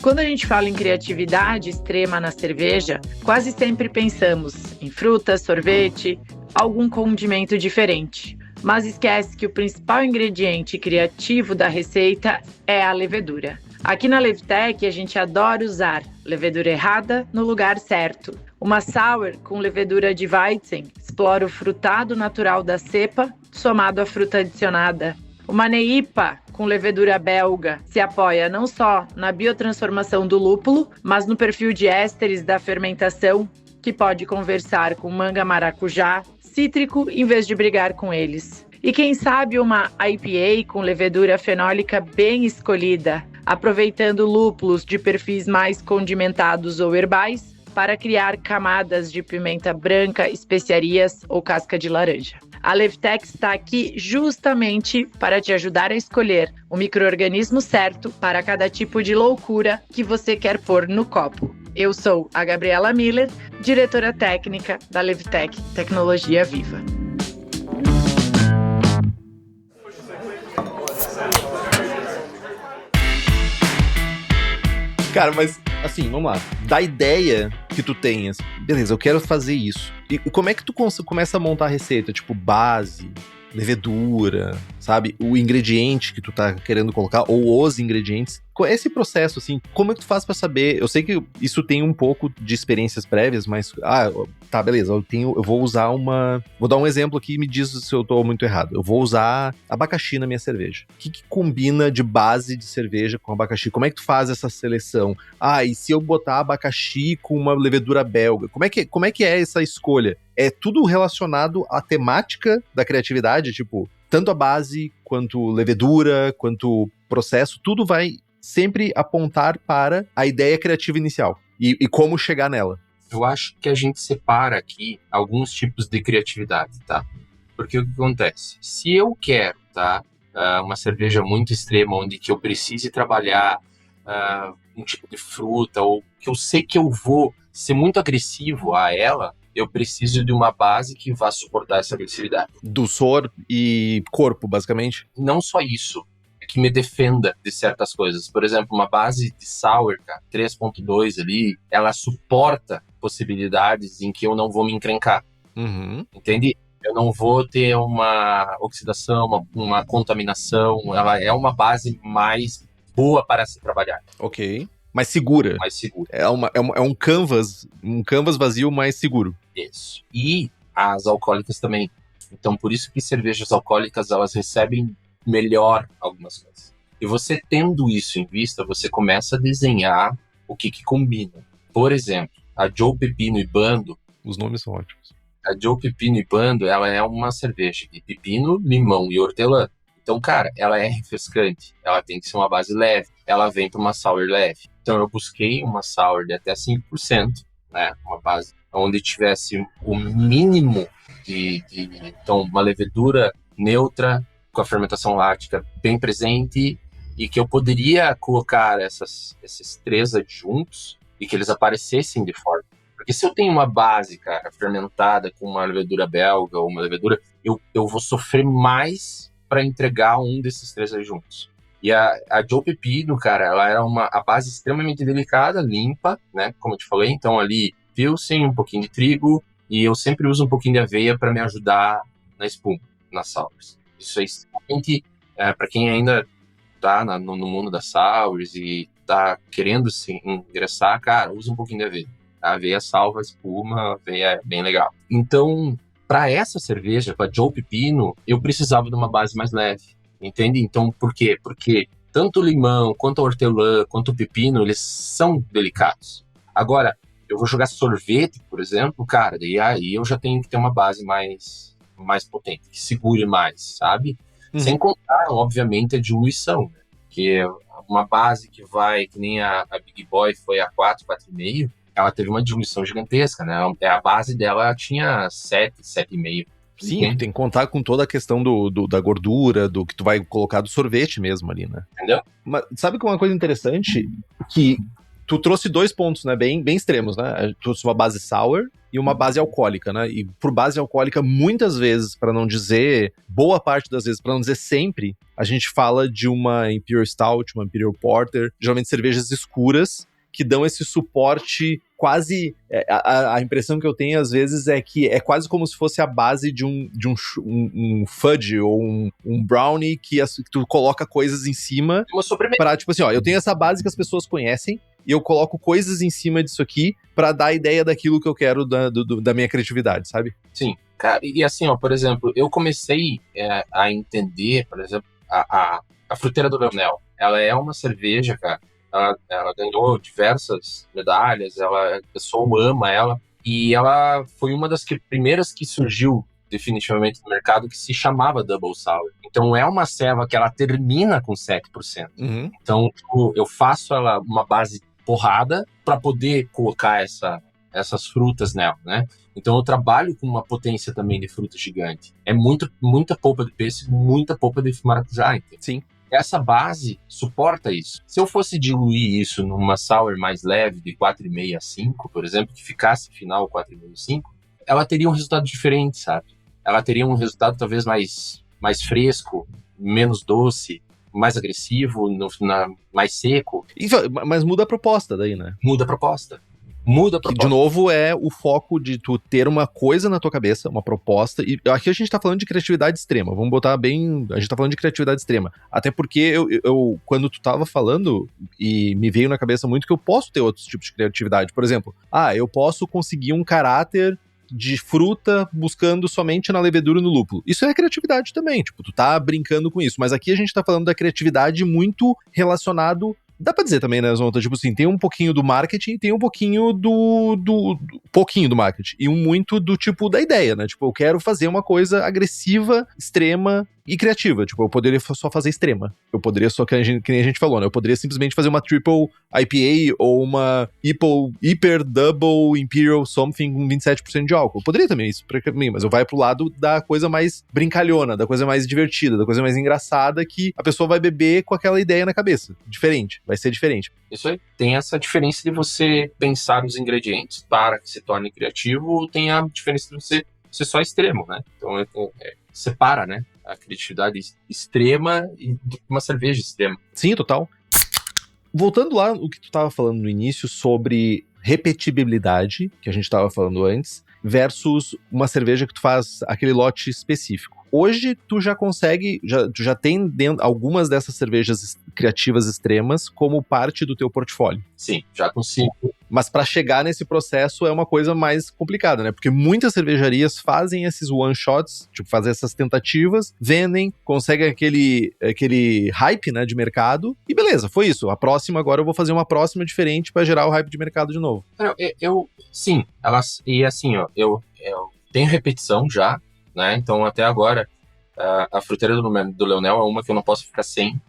Quando a gente fala em criatividade extrema na cerveja, quase sempre pensamos em fruta, sorvete, algum condimento diferente. Mas esquece que o principal ingrediente criativo da receita é a levedura. Aqui na Levitec a gente adora usar levedura errada no lugar certo. Uma sour com levedura de Weizen explora o frutado natural da cepa, somado à fruta adicionada. Uma neipa com levedura belga se apoia não só na biotransformação do lúpulo, mas no perfil de ésteres da fermentação, que pode conversar com manga maracujá, cítrico, em vez de brigar com eles. E quem sabe uma IPA com levedura fenólica bem escolhida, aproveitando lúpulos de perfis mais condimentados ou herbais para criar camadas de pimenta branca, especiarias ou casca de laranja. A Levitec está aqui justamente para te ajudar a escolher o micro-organismo certo para cada tipo de loucura que você quer pôr no copo. Eu sou a Gabriela Miller, diretora técnica da Levitec Tecnologia Viva. Cara, mas assim, vamos lá. Da ideia que tu tenhas, beleza, eu quero fazer isso. E como é que tu começa a montar a receita? Tipo, base, levedura, sabe? O ingrediente que tu tá querendo colocar, ou os ingredientes. Esse processo, assim, como é que tu faz pra saber? Eu sei que isso tem um pouco de experiências prévias, mas, tá, beleza, eu vou usar vou dar um exemplo aqui e me diz se eu tô muito errado. Eu vou usar abacaxi na minha cerveja. O que combina de base de cerveja com abacaxi? Como é que tu faz essa seleção? E se eu botar abacaxi com uma levedura belga? Como é que é essa escolha? É tudo relacionado à temática da criatividade, tipo, tanto a base, quanto levedura, quanto processo, tudo vai sempre apontar para a ideia criativa inicial e como chegar nela. Eu acho que a gente separa aqui alguns tipos de criatividade, tá? Porque o que acontece? Se eu quero, tá, uma cerveja muito extrema, onde que eu precise trabalhar um tipo de fruta, ou que eu sei que eu vou ser muito agressivo a ela, eu preciso de uma base que vá suportar essa agressividade. Dulçor e corpo, basicamente? Não só isso, que me defenda de certas coisas. Por exemplo, uma base de sour, cara, 3.2 ali, ela suporta possibilidades em que eu não vou me encrencar. Uhum. Entende? Eu não vou ter uma oxidação, uma contaminação. Ela é uma base mais boa para se trabalhar. Ok. Mais segura. Mais segura. É um canvas vazio mais seguro. Isso. E as alcoólicas também. Então, por isso que cervejas alcoólicas, elas recebem melhor algumas coisas. E você tendo isso em vista, você começa a desenhar o que combina. Por exemplo, a Joe Pepino e Bando. Os nomes são ótimos. A Joe Pepino e Bando, ela é uma cerveja de pepino, limão e hortelã. Então, cara, ela é refrescante. Ela tem que ser uma base leve. Ela vem para uma sour leve. Então, eu busquei uma sour de até 5%, né? Uma base onde tivesse o mínimo então, uma levedura neutra, com a fermentação láctica bem presente, e que eu poderia colocar esses três adjuntos e que eles aparecessem de forma. Porque se eu tenho uma base, cara, fermentada com uma levedura belga ou uma levedura, eu vou sofrer mais para entregar um desses três adjuntos. E a Joe Pepino, cara, ela era a base extremamente delicada, limpa, né, como eu te falei. Então ali, pilsen, um pouquinho de trigo, e eu sempre uso um pouquinho de aveia para me ajudar na espuma, nas sours. Isso é extremamente, para quem ainda tá no mundo das sours e tá querendo se ingressar, cara, usa um pouquinho de aveia. A aveia salva a espuma, a aveia é bem legal. Então, para essa cerveja, para Joe Pepino, eu precisava de uma base mais leve, entende? Então, por quê? Porque tanto o limão, quanto a hortelã, quanto o pepino, eles são delicados. Agora, eu vou jogar sorvete, por exemplo, cara, daí aí eu já tenho que ter uma base mais potente, que segure mais, sabe? Uhum. Sem contar, obviamente, a diluição, né? Que é uma base que vai, que nem a Big Boy foi a 4, 4,5, ela teve uma diluição gigantesca, né? A base dela tinha 7, 7,5. Sim, tem que contar com toda a questão da gordura, do que tu vai colocar do sorvete mesmo ali, né? Entendeu? Mas sabe que uma coisa interessante? Que tu trouxe 2 pontos, né, bem extremos, né? Tu trouxe uma base sour e uma base alcoólica, né? E por base alcoólica, muitas vezes, para não dizer, boa parte das vezes, para não dizer sempre, a gente fala de uma Imperial Stout, uma Imperial Porter, geralmente cervejas escuras, que dão esse suporte quase... A impressão que eu tenho, às vezes, é que é quase como se fosse a base de um fudge ou um brownie que tu coloca coisas em cima para, tipo assim, ó, eu tenho essa base que as pessoas conhecem e eu coloco coisas em cima disso aqui para dar a ideia daquilo que eu quero da minha criatividade, sabe? Sim. Cara, e assim, ó, por exemplo, eu comecei a entender, por exemplo, a Fruteira do Leonel. Ela é uma cerveja, cara. Ela ganhou diversas medalhas, a pessoa ama ela, e ela foi uma das primeiras que surgiu definitivamente no mercado, que se chamava Double Sour. Então é uma ceva que ela termina com 7%. Uhum. Então eu faço ela uma base porrada para poder colocar essas frutas nela, né? Então eu trabalho com uma potência também de fruta gigante. É muita polpa de pêssego, muita polpa de maracujá, entende? Sim. Essa base suporta isso. Se eu fosse diluir isso numa sour mais leve, de 4,5 a 5, por exemplo, que ficasse final 4,5, 5, ela teria um resultado diferente, sabe? Ela teria um resultado talvez mais fresco, menos doce, mais agressivo, mais seco. Mas muda a proposta daí, né? Muda a proposta. Muda a Que, proposta. de novo, é o foco de tu ter uma coisa na tua cabeça, uma proposta. E aqui a gente tá falando de criatividade extrema. Vamos botar bem... A gente tá falando de criatividade extrema. Até porque quando tu tava falando, e me veio na cabeça muito que eu posso ter outros tipos de criatividade. Por exemplo, eu posso conseguir um caráter de fruta buscando somente na levedura e no lúpulo. Isso é criatividade também. Tipo, tu tá brincando com isso. Mas aqui a gente tá falando da criatividade muito relacionado... Dá pra dizer também, né, Zonta? Tipo assim, tem um pouquinho do marketing, tem um pouquinho pouquinho do marketing. E muito do tipo da ideia, né? Tipo, eu quero fazer uma coisa agressiva, extrema e criativa. Tipo, eu poderia só fazer extrema. Eu poderia só, que nem a gente falou, né? Eu poderia simplesmente fazer uma Triple IPA ou uma Hyper Double Imperial Something com 27% de álcool. Eu poderia também isso pra mim, mas eu vai pro lado da coisa mais brincalhona, da coisa mais divertida, da coisa mais engraçada que a pessoa vai beber com aquela ideia na cabeça. Diferente. Vai ser diferente. Isso aí. Tem essa diferença de você pensar os ingredientes para que se torne criativo, tem a diferença de você ser só extremo, né? Então, separa, né? A criatividade extrema e uma cerveja extrema. Sim, total. Voltando lá o que tu tava falando no início sobre repetibilidade, que a gente tava falando antes, versus uma cerveja que tu faz aquele lote específico. Hoje, tu já consegue, tu já tem algumas dessas cervejas criativas extremas como parte do teu portfólio. Sim, já consigo. Mas para chegar nesse processo é uma coisa mais complicada, né? Porque muitas cervejarias fazem esses one-shots, tipo, fazem essas tentativas, vendem, conseguem aquele hype, né, de mercado, e beleza, foi isso. A próxima, agora eu vou fazer uma próxima diferente para gerar o hype de mercado de novo. Sim, e assim, ó, eu tenho repetição já, né? Então, até agora, a fruteira do Leonel é uma que eu não posso ficar sem.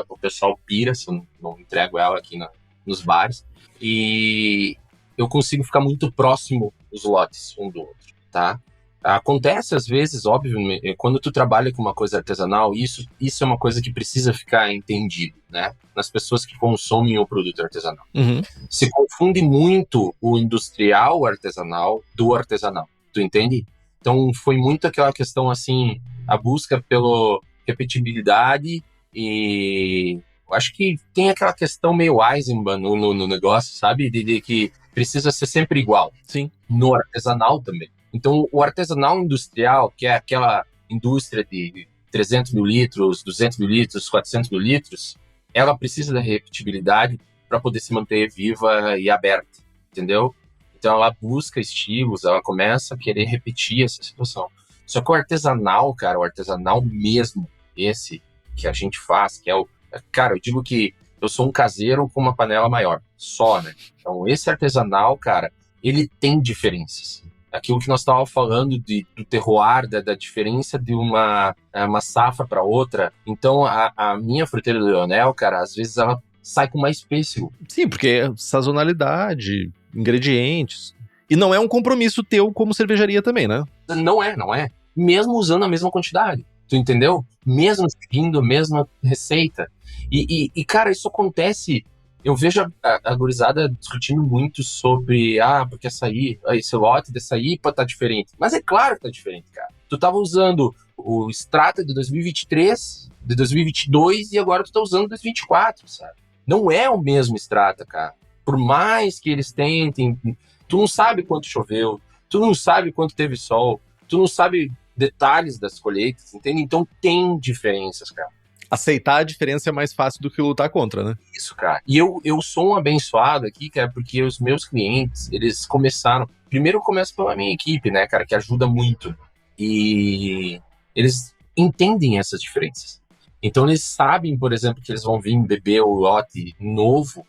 O pessoal pira se eu não entrego ela aqui nos bares. E eu consigo ficar muito próximo os lotes um do outro, tá? Acontece às vezes, óbvio, quando tu trabalha com uma coisa artesanal, isso é uma coisa que precisa ficar entendido, né? Nas pessoas que consomem o produto artesanal. Uhum. Se confunde muito o industrial artesanal do artesanal, tu entende? Então, foi muito aquela questão, assim, a busca pela repetibilidade e acho que tem aquela questão meio Eisenbahn no negócio, sabe? De que precisa ser sempre igual. Sim. No artesanal também. Então, o artesanal industrial, que é aquela indústria de 300 mil litros, 200 mil litros, 400 mil litros, ela precisa da repetibilidade para poder se manter viva e aberta, entendeu? Então ela busca estilos, ela começa a querer repetir essa situação. Só que o artesanal, cara, o artesanal mesmo, esse que a gente faz, que é o... Cara, eu digo que eu sou um caseiro com uma panela maior, só, né? Então esse artesanal, cara, ele tem diferenças. Aquilo que nós estávamos falando do terroir, da diferença de uma safra para outra. Então a minha fruteira do Leonel, cara, às vezes ela sai com mais pêssego. Sim, porque é sazonalidade, ingredientes. E não é um compromisso teu como cervejaria também, né? Não é. Mesmo usando a mesma quantidade. Tu entendeu? Mesmo seguindo a mesma receita. E cara, isso acontece... Eu vejo a gurizada discutindo muito sobre... porque esse lote dessa IPA tá diferente. Mas é claro que tá diferente, cara. Tu tava usando o Strata de 2023, de 2022, e agora tu tá usando 2024, sabe? Não é o mesmo Strata, cara. Por mais que eles tentem, tu não sabe quanto choveu, tu não sabe quanto teve sol, tu não sabe detalhes das colheitas, entende? Então tem diferenças, cara. Aceitar a diferença é mais fácil do que lutar contra, né? Isso, cara. E eu sou um abençoado aqui, cara, porque os meus clientes, eles começaram... Primeiro eu começo pela minha equipe, né, cara, que ajuda muito. E eles entendem essas diferenças. Então eles sabem, por exemplo, que eles vão vir beber o lote novo,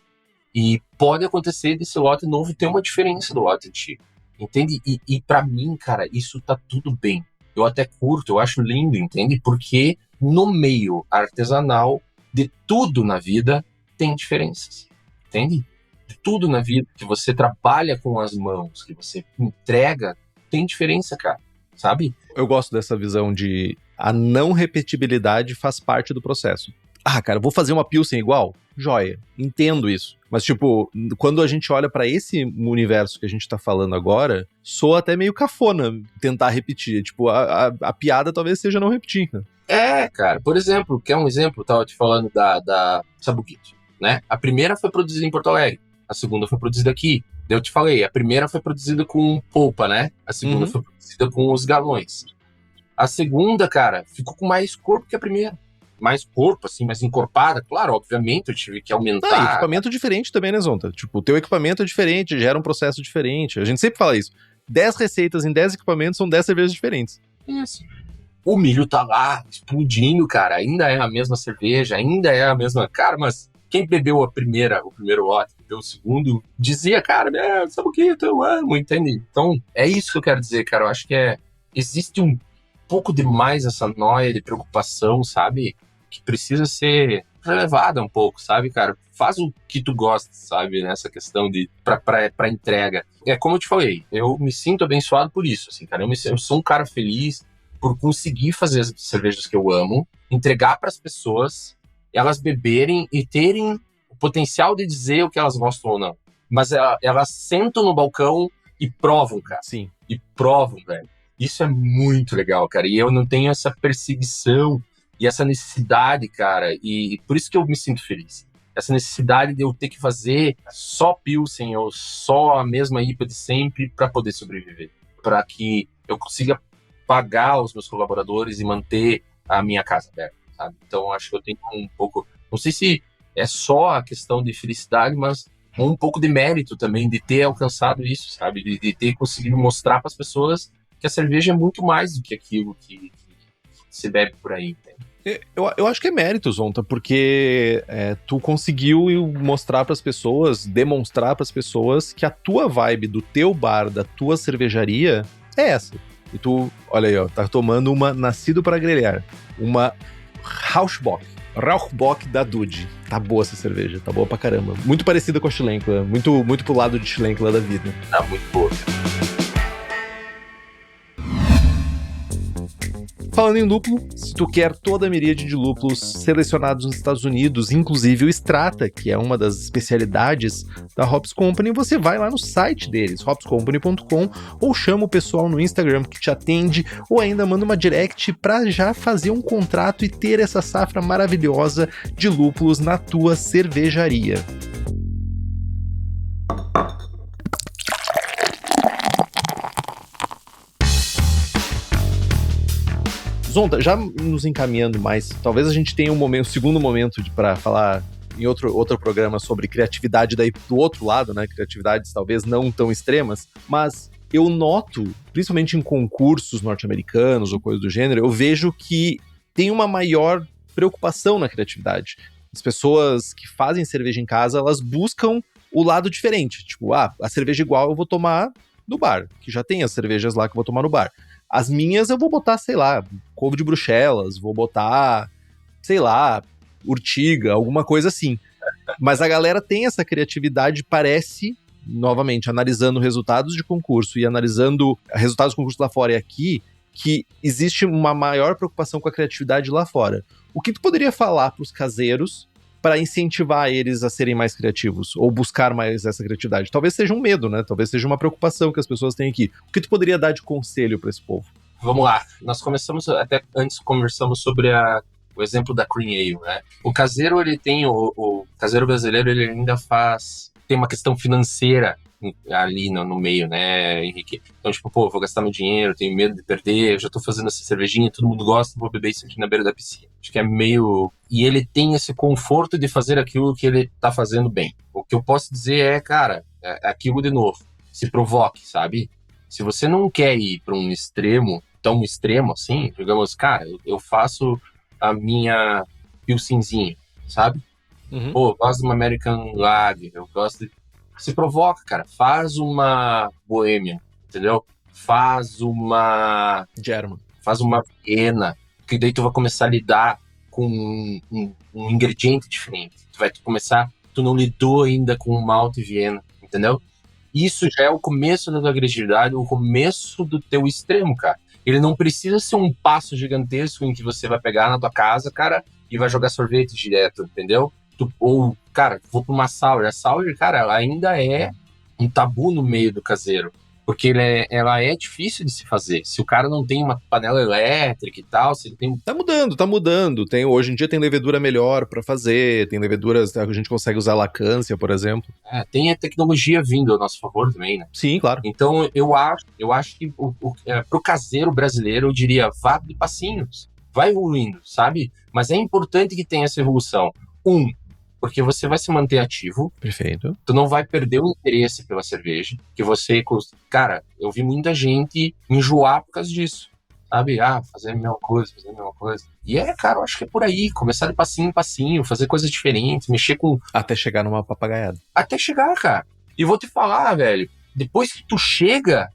e pode acontecer desse lote novo ter uma diferença do lote antigo. Entende? E pra mim, cara, isso tá tudo bem. Eu até curto, eu acho lindo, entende? Porque no meio artesanal de tudo na vida tem diferenças. Entende? De tudo na vida que você trabalha com as mãos, que você entrega, tem diferença, cara. Sabe? Eu gosto dessa visão de a não repetibilidade faz parte do processo. Cara, vou fazer uma Pilsen igual? Joia, entendo isso. Mas, tipo, quando a gente olha pra esse universo que a gente tá falando agora, soa até meio cafona tentar repetir. Tipo, a piada talvez seja não repetir, né? Cara, por exemplo, quer um exemplo? Eu tava te falando da Sabuquite, né? A primeira foi produzida em Porto Alegre, a segunda foi produzida aqui. Eu te falei, a primeira foi produzida com polpa, né? A segunda foi produzida com os galões. A segunda, cara, ficou com mais corpo que a primeira. Mais corpo, assim, mais encorpada. Claro, obviamente, eu tive que aumentar. E equipamento diferente também, né, Zonta? Tipo, o teu equipamento é diferente, gera um processo diferente. A gente sempre fala isso. 10 receitas em 10 equipamentos são 10 cervejas diferentes. Isso. O milho tá lá, explodindo, cara. Ainda é a mesma cerveja, ainda é a mesma... Cara, mas quem bebeu o primeiro lote, bebeu o segundo, dizia, cara, sabe o que? Eu amo, entende? Então, é isso que eu quero dizer, cara. Eu acho que existe um pouco demais essa noia de preocupação, sabe? Que precisa ser relevada um pouco, sabe, cara? Faz o que tu gosta, sabe? Nessa questão de pra entrega. É como eu te falei, eu me sinto abençoado por isso, assim, cara. Eu sou um cara feliz por conseguir fazer as cervejas que eu amo, entregar para as pessoas, elas beberem e terem o potencial de dizer o que elas gostam ou não. Mas elas sentam no balcão e provam, cara. Sim. E provam, velho. Isso é muito legal, cara. E eu não tenho essa perseguição e essa necessidade, cara. E por isso que eu me sinto feliz. Essa necessidade de eu ter que fazer só Pilsen ou só a mesma IPA de sempre para poder sobreviver. Para que eu consiga pagar os meus colaboradores e manter a minha casa aberta, sabe? Então, acho que eu tenho um pouco... Não sei se é só a questão de felicidade, mas um pouco de mérito também de ter alcançado isso, sabe? De ter conseguido mostrar para as pessoas que a cerveja é muito mais do que aquilo que se bebe por aí, entende? Eu acho que é mérito, Zonta, porque tu conseguiu mostrar para as pessoas, demonstrar para as pessoas que a tua vibe do teu bar, da tua cervejaria é essa. E tu, olha aí, ó, tá tomando uma Nascido para Grelhar, uma Rauchbock da Dude. Tá boa essa cerveja, tá boa pra caramba. Muito parecida com a Schlenkerla, muito pro lado de Schlenkerla da vida. Tá muito boa. Falando em lúpulo, se tu quer toda a miríade de lúpulos selecionados nos Estados Unidos, inclusive o Strata, que é uma das especialidades da Hops Company, você vai lá no site deles, hopscompany.com, ou chama o pessoal no Instagram que te atende, ou ainda manda uma direct para já fazer um contrato e ter essa safra maravilhosa de lúpulos na tua cervejaria. Zonta, já nos encaminhando mais, talvez a gente tenha um segundo momento para falar em outro programa sobre criatividade daí do outro lado, né? Criatividades talvez não tão extremas, mas eu noto, principalmente em concursos norte-americanos ou coisa do gênero, eu vejo que tem uma maior preocupação na criatividade. As pessoas que fazem cerveja em casa, elas buscam o lado diferente. Tipo, a cerveja igual eu vou tomar no bar, que já tem as cervejas lá que eu vou tomar no bar. As minhas eu vou botar, sei lá, couve de Bruxelas, vou botar, sei lá, urtiga, alguma coisa assim. Mas a galera tem essa criatividade, parece, novamente, analisando resultados de concurso e analisando resultados de concurso lá fora e aqui, que existe uma maior preocupação com a criatividade lá fora. O que tu poderia falar para os caseiros para incentivar eles a serem mais criativos ou buscar mais essa criatividade? Talvez seja um medo, né? Talvez seja uma preocupação que as pessoas têm aqui. O que tu poderia dar de conselho para esse povo? Vamos lá. Nós começamos, até antes conversamos sobre o exemplo da Cream Ale, né? O caseiro, ele tem, o caseiro brasileiro, ele ainda tem uma questão financeira ali no meio, né, Henrique? Então, tipo, vou gastar meu dinheiro, tenho medo de perder, eu já tô fazendo essa cervejinha, todo mundo gosta, vou beber isso aqui na beira da piscina. Acho que é meio... E ele tem esse conforto de fazer aquilo que ele tá fazendo bem. O que eu posso dizer é, cara, é aquilo de novo. Se provoque, sabe? Se você não quer ir para um extremo, tão extremo assim, digamos, cara, eu faço a minha pilsenzinha, sabe? Uhum. Eu gosto de uma American Lager, eu gosto de... Se provoca, cara. Faz uma Boêmia, entendeu? Faz uma... German. Faz uma Viena, que daí tu vai começar a lidar com um ingrediente diferente. Tu não lidou ainda com o malte Viena, entendeu? Isso já é o começo da tua agressividade, o começo do teu extremo, cara. Ele não precisa ser um passo gigantesco em que você vai pegar na tua casa, cara, e vai jogar sorvete direto, entendeu? Ou cara, vou pra uma sour. A sour, cara, ela ainda é um tabu no meio do caseiro. Porque ela é difícil de se fazer. Se o cara não tem uma panela elétrica e tal, se ele tem... Tá mudando. Hoje em dia tem levedura melhor pra fazer, tem leveduras que a gente consegue usar lacância, por exemplo. Tem a tecnologia vindo a nosso favor também, né? Sim, claro. Então, eu acho que pro caseiro brasileiro, eu diria, vá de passinhos. Vai evoluindo, sabe? Mas é importante que tenha essa evolução. Porque você vai se manter ativo. Perfeito. Tu não vai perder o interesse pela cerveja. Que você... Cara, eu vi muita gente enjoar por causa disso. Sabe? Fazer a mesma coisa. E cara, eu acho que é por aí. Começar de passinho em passinho, fazer coisas diferentes, mexer com... Até chegar numa papagaiada. Até chegar, cara. E vou te falar, velho, depois que tu chega,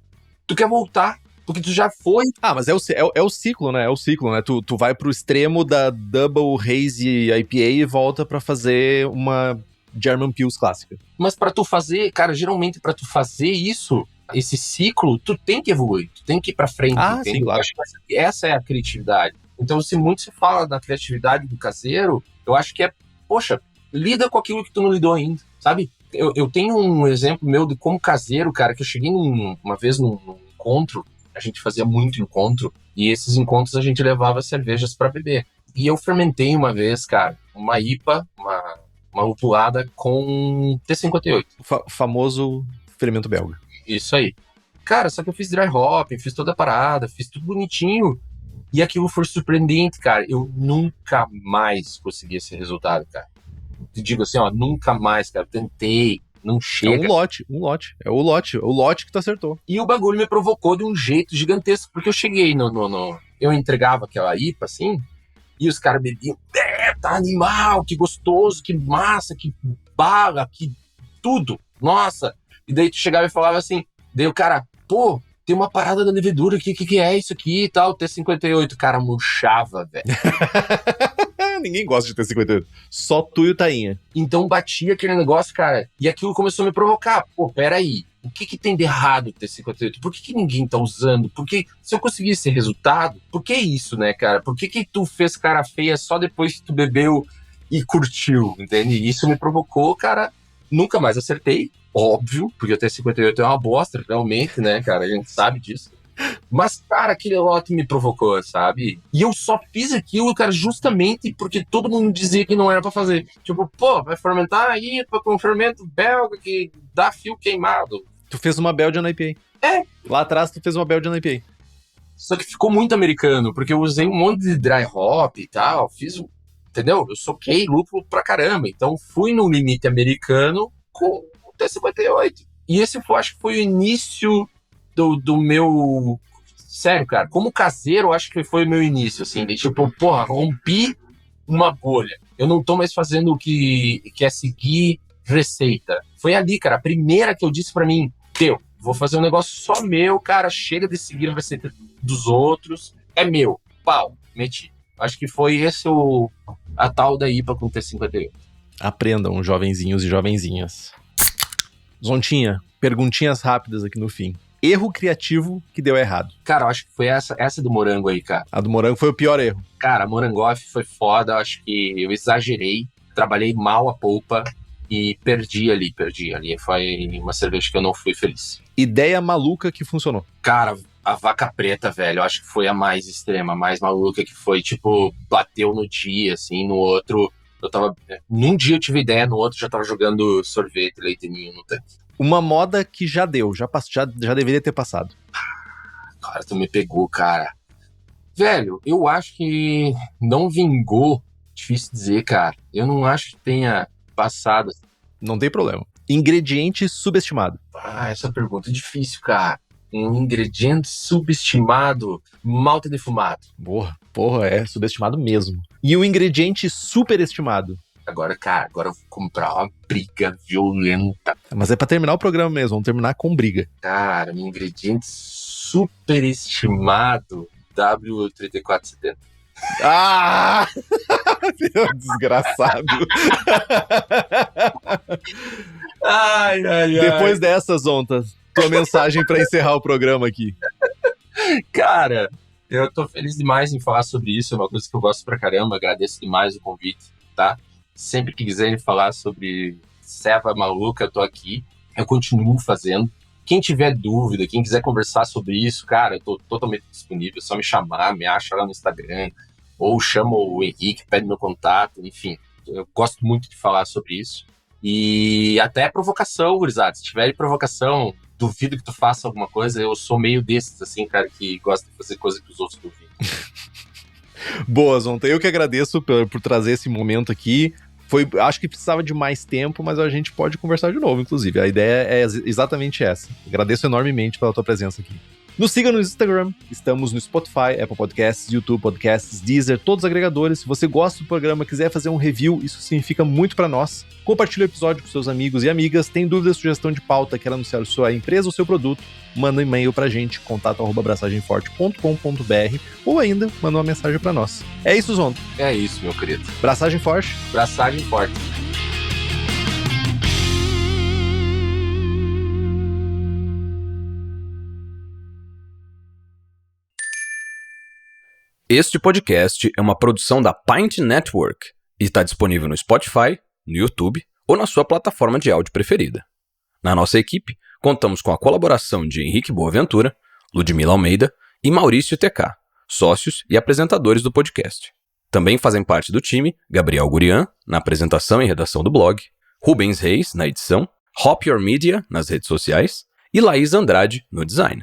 tu quer voltar. Porque tu já foi. Mas é o ciclo, né? É o ciclo, né? Tu vai pro extremo da Double Hazy IPA e volta pra fazer uma German Pils clássica. Mas pra tu fazer, cara, geralmente pra tu fazer isso, esse ciclo, tu tem que evoluir. Tu tem que ir pra frente. Sim, claro. Acho que essa é a criatividade. Então, se muito se fala da criatividade do caseiro, eu acho que poxa, lida com aquilo que tu não lidou ainda, sabe? Eu tenho um exemplo meu de como caseiro, cara, que eu cheguei uma vez num encontro. A gente fazia muito encontro, e esses encontros a gente levava cervejas para beber. E eu fermentei uma vez, cara, uma IPA, uma lupulada com T58. O famoso fermento belga. Isso aí. Cara, só que eu fiz dry hopping, fiz toda a parada, fiz tudo bonitinho, e aquilo foi surpreendente, cara. Eu nunca mais consegui esse resultado, cara. Te digo assim, nunca mais, cara. Tentei. Não chega. É um lote. É o lote que tu acertou. E o bagulho me provocou de um jeito gigantesco, porque eu cheguei eu entregava aquela IPA, assim, e os caras bebiam, tá animal, que gostoso, que massa, que bala, que tudo, nossa. E daí tu chegava e falava assim, daí o cara, tem uma parada da levedura aqui, que é isso aqui e tal, T58, o cara murchava, velho. Ninguém gosta de T58. Só tu e o Tainha. Então batia aquele negócio, cara, e aquilo começou a me provocar. Peraí, o que tem de errado o T58? Por que ninguém tá usando? Porque se eu conseguir esse resultado, por que isso, né, cara? Por que tu fez cara feia só depois que tu bebeu e curtiu, entende? E isso me provocou, cara, nunca mais acertei, óbvio, porque o T58 é uma bosta, realmente, né, cara? A gente sabe disso. Mas, cara, aquele lote me provocou, sabe? E eu só fiz aquilo, cara, justamente porque todo mundo dizia que não era pra fazer. Tipo, vai fermentar aí com fermento belga que dá fio queimado. Tu fez uma Belgian IPA. Lá atrás tu fez uma Belgian IPA. Só que ficou muito americano, porque eu usei um monte de dry hop e tal, entendeu? Eu soquei lúpulo pra caramba. Então fui no limite americano com o T58. E esse acho que foi o início do meu... Sério, cara, como caseiro, acho que foi o meu início, assim, de tipo, rompi uma bolha. Eu não tô mais fazendo o que é seguir receita. Foi ali, cara, a primeira que eu disse pra mim, vou fazer um negócio só meu, cara, chega de seguir a receita dos outros, é meu, meti. Acho que foi esse a tal da IPA com T58. Aprendam, jovenzinhos e jovenzinhas. Zontinha, perguntinhas rápidas aqui no fim. Erro criativo que deu errado. Cara, eu acho que foi essa do morango aí, cara. A do morango foi o pior erro. Cara, morangoff foi foda, eu acho que eu exagerei, trabalhei mal a polpa e perdi ali. Foi uma cerveja que eu não fui feliz. Ideia maluca que funcionou. Cara, a vaca preta, velho, eu acho que foi a mais extrema, a mais maluca, que foi, tipo, bateu no dia, assim, no outro... Num dia eu tive ideia, no outro já tava jogando sorvete, leite ninho no tanque. Uma moda que já deu, já deveria ter passado. Cara, tu me pegou, cara. Velho, eu acho que não vingou. Difícil dizer, cara. Eu não acho que tenha passado. Não tem problema. Ingrediente subestimado. Essa pergunta é difícil, cara. Um ingrediente subestimado, malte defumado. Porra, é subestimado mesmo. E um ingrediente superestimado. Agora, cara, eu vou comprar uma briga violenta. Mas é pra terminar o programa mesmo, vamos terminar com briga. Cara, um ingrediente superestimado, W3470. Meu desgraçado. Ai. Depois dessas, Zontas, tua mensagem pra encerrar o programa aqui. Cara, eu tô feliz demais em falar sobre isso, é uma coisa que eu gosto pra caramba, agradeço demais o convite, tá? Sempre que quiserem falar sobre ceva maluca, eu tô aqui. Eu continuo fazendo. Quem tiver dúvida, quem quiser conversar sobre isso, cara, eu tô totalmente disponível. É só me chamar, me acha lá no Instagram. Ou chama o Henrique, pede meu contato, enfim. Eu gosto muito de falar sobre isso. E até provocação, gurizada. Se tiver provocação, duvido que tu faça alguma coisa. Eu sou meio desses, assim, cara, que gosta de fazer coisa que os outros duvidam. Boa, Zonta. Eu que agradeço por trazer esse momento aqui. Acho que precisava de mais tempo, mas a gente pode conversar de novo, inclusive. A ideia é exatamente essa. Agradeço enormemente pela tua presença aqui. Nos siga no Instagram, estamos no Spotify, Apple Podcasts, YouTube Podcasts, Deezer, todos os agregadores. Se você gosta do programa, quiser fazer um review, isso significa muito pra nós. Compartilhe o episódio com seus amigos e amigas. Tem dúvida, sugestão de pauta, quer anunciar sua empresa ou seu produto, manda um e-mail pra gente, contato@abraçagemforte.com.br, ou ainda, manda uma mensagem pra nós. É isso, Zonta. É isso, meu querido. Braçagem forte. Braçagem forte. Este podcast é uma produção da Pint Network e está disponível no Spotify, no YouTube ou na sua plataforma de áudio preferida. Na nossa equipe, contamos com a colaboração de Henrique Boaventura, Ludmila Almeida e Maurício TK, sócios e apresentadores do podcast. Também fazem parte do time Gabriel Gurian, na apresentação e redação do blog, Rubens Reis, na edição, Hop Your Media, nas redes sociais, e Laís Andrade, no design.